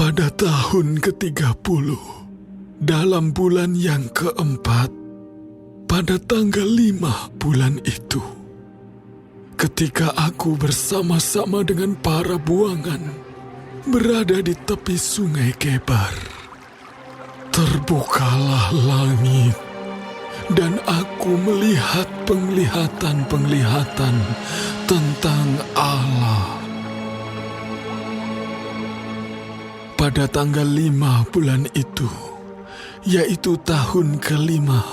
Pada tahun ke-30, dalam bulan yang keempat, pada tanggal 5 bulan itu, ketika aku bersama-sama dengan para buangan berada di tepi sungai Kebar, terbukalah langit dan aku melihat penglihatan-penglihatan tentang Allah. Pada tanggal 5 bulan itu, yaitu tahun kelima,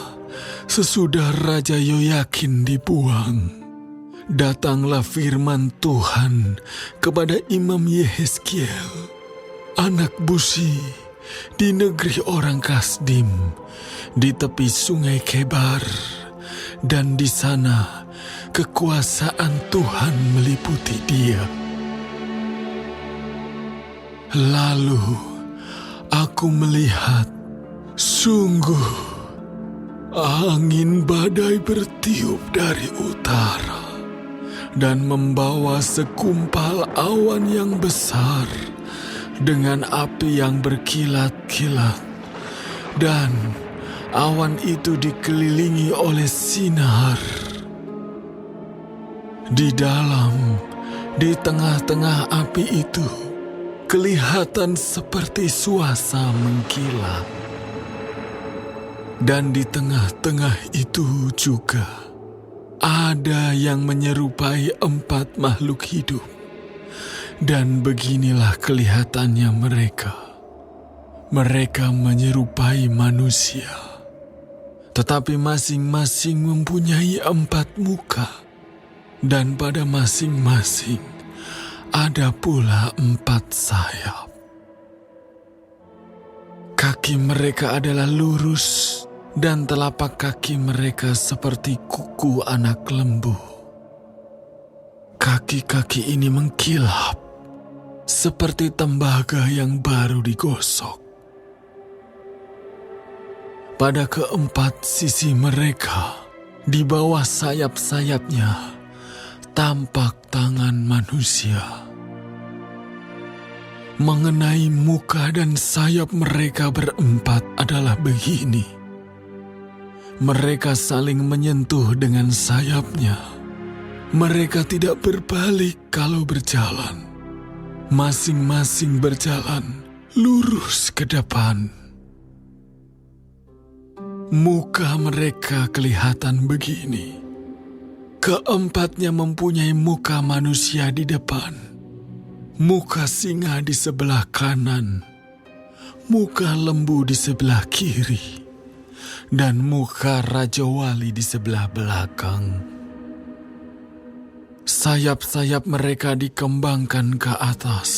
sesudah Raja Yoyakin dibuang, datanglah firman Tuhan kepada Imam Yehezkiel, anak Buzi, di negeri orang Kasdim, di tepi sungai Kebar, dan di sana kekuasaan Tuhan meliputi dia. Lalu aku melihat, sungguh angin badai bertiup dari utara dan membawa segumpal awan yang besar dengan api yang berkilat-kilat, dan awan itu dikelilingi oleh sinar. Di tengah-tengah api itu, kelihatan seperti suasa mengkilat. Dan di tengah-tengah itu juga ada yang menyerupai 4 makhluk hidup. Dan beginilah kelihatannya mereka. Mereka menyerupai manusia, tetapi masing-masing mempunyai 4 muka, dan pada masing-masing ada pula 4 sayap. Kaki mereka adalah lurus, dan telapak kaki mereka seperti kuku anak lembu. Kaki-kaki ini mengkilap, seperti tembaga yang baru digosok. Pada keempat sisi mereka, di bawah sayap-sayapnya, tampak tangan manusia. Mengenai muka dan sayap mereka berempat adalah begini. Mereka saling menyentuh dengan sayapnya. Mereka tidak berbalik kalau berjalan. Masing-masing berjalan lurus ke depan. Muka mereka kelihatan begini. Keempatnya mempunyai muka manusia di depan, muka singa di sebelah kanan, muka lembu di sebelah kiri, dan muka Raja Wali di sebelah belakang. Sayap-sayap mereka dikembangkan ke atas.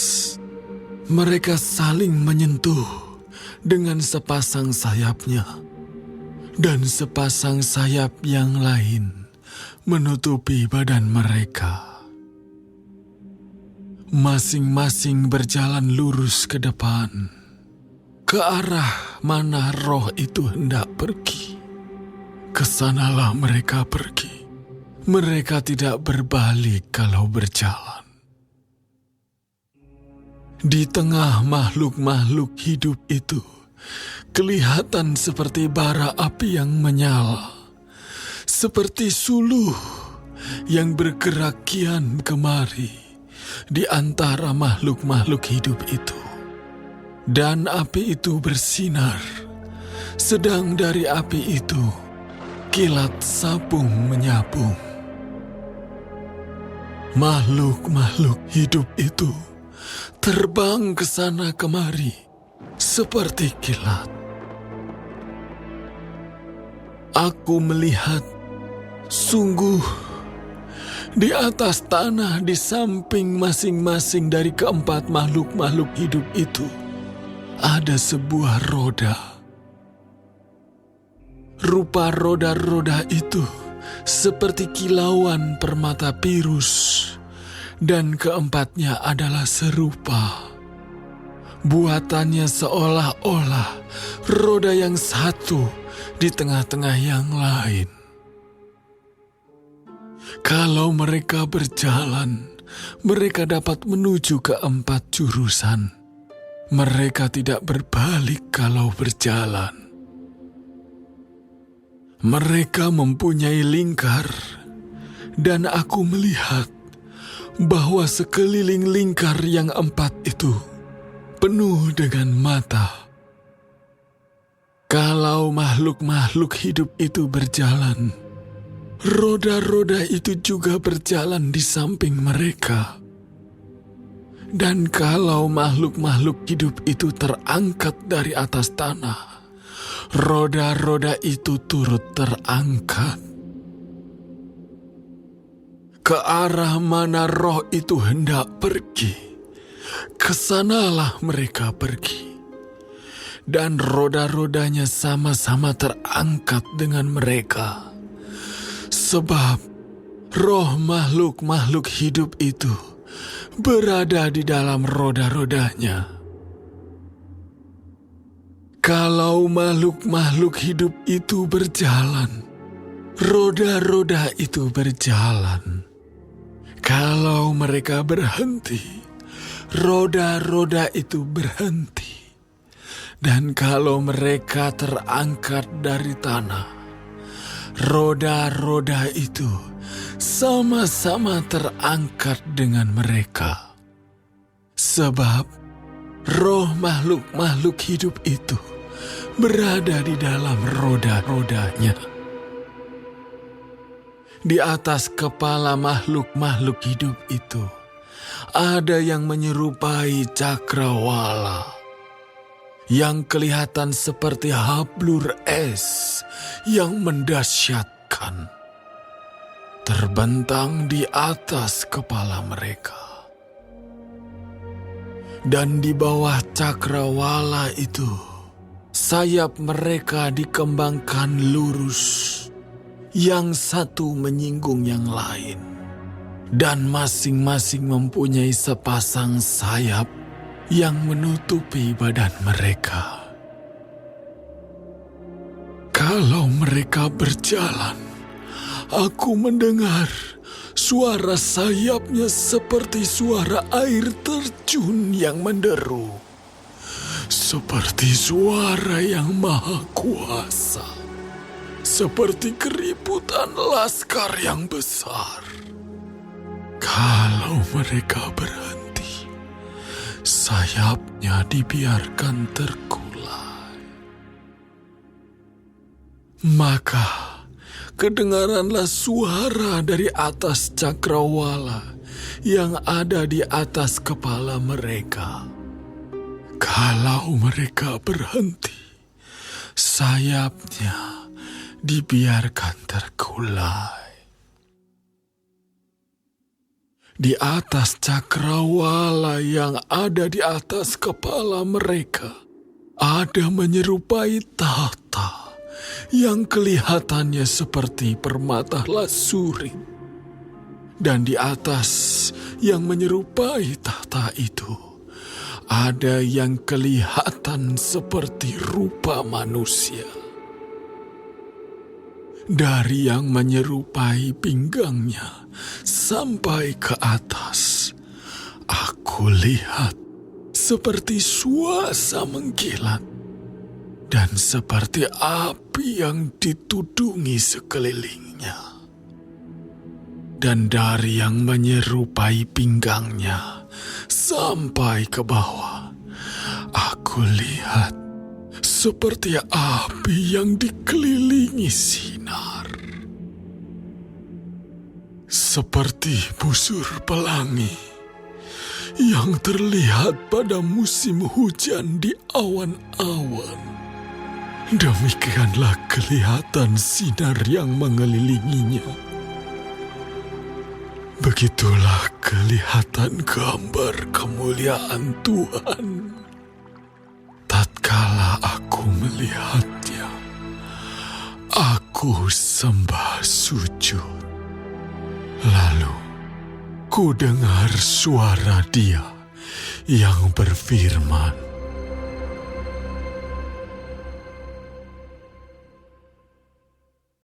Mereka saling menyentuh dengan sepasang sayapnya, dan sepasang sayap yang lain menutupi badan mereka. Masing-masing berjalan lurus ke depan, ke arah mana roh itu hendak pergi. Kesanalah mereka pergi. Mereka tidak berbalik kalau berjalan. Di tengah makhluk-makhluk hidup itu, kelihatan seperti bara api yang menyala, seperti suluh yang bergerak kian kemari di antara makhluk-makhluk hidup itu. Dan api itu bersinar, sedang dari api itu kilat sabung menyabung. Makhluk-makhluk hidup itu terbang ke sana kemari seperti kilat. Aku melihat, sungguh, di atas tanah di samping masing-masing dari keempat makhluk-makhluk hidup itu, ada sebuah roda. Rupa roda-roda itu seperti kilauan permata pirus, dan keempatnya adalah serupa. Buatannya seolah-olah roda yang satu di tengah-tengah yang lain. Kalau mereka berjalan, mereka dapat menuju ke 4 jurusan. Mereka tidak berbalik kalau berjalan. Mereka mempunyai lingkar, dan aku melihat bahwa sekeliling lingkar yang 4 itu penuh dengan mata. Kalau makhluk-makhluk hidup itu berjalan, roda-roda itu juga berjalan di samping mereka. Dan kalau makhluk-makhluk hidup itu terangkat dari atas tanah, roda-roda itu turut terangkat. Ke arah mana roh itu hendak pergi, kesanalah mereka pergi. Dan roda-rodanya sama-sama terangkat dengan mereka. Sebab roh makhluk-makhluk hidup itu berada di dalam roda-rodanya. Kalau makhluk-makhluk hidup itu berjalan, roda-roda itu berjalan. Kalau mereka berhenti, roda-roda itu berhenti. Dan kalau mereka terangkat dari tanah, roda-roda itu sama-sama terangkat dengan mereka. Sebab roh makhluk-makhluk hidup itu berada di dalam roda-rodanya. Di atas kepala makhluk-makhluk hidup itu ada yang menyerupai cakrawala, yang kelihatan seperti hablur es yang mendahsyatkan, terbentang di atas kepala mereka. Dan di bawah cakrawala itu, sayap mereka dikembangkan lurus, yang satu menyinggung yang lain, dan masing-masing mempunyai sepasang sayap yang menutupi badan mereka. Kalau mereka berjalan, aku mendengar suara sayapnya seperti suara air terjun yang menderu, seperti suara yang maha kuasa, seperti keributan laskar yang besar. Kalau mereka berhenti, sayapnya dibiarkan terkulai. Maka kedengaranlah suara dari atas cakrawala yang ada di atas kepala mereka. Kalau mereka berhenti, sayapnya dibiarkan terkulai. Di atas cakrawala yang ada di atas kepala mereka, ada menyerupai tahta yang kelihatannya seperti permata lasurit. Dan di atas yang menyerupai tahta itu, ada yang kelihatan seperti rupa manusia. Dari yang menyerupai pinggangnya sampai ke atas, aku lihat seperti suasa mengkilat dan seperti api yang ditudungi sekelilingnya. Dan dari yang menyerupai pinggangnya sampai ke bawah, aku lihat seperti api yang dikelilingi sinar. Seperti busur pelangi yang terlihat pada musim hujan di awan-awan. Demikianlah kelihatan sinar yang mengelilinginya. Begitulah kelihatan gambar kemuliaan Tuhan. Tatkala aku melihatnya, aku sembah sujud. Lalu, ku dengar suara Dia yang berfirman,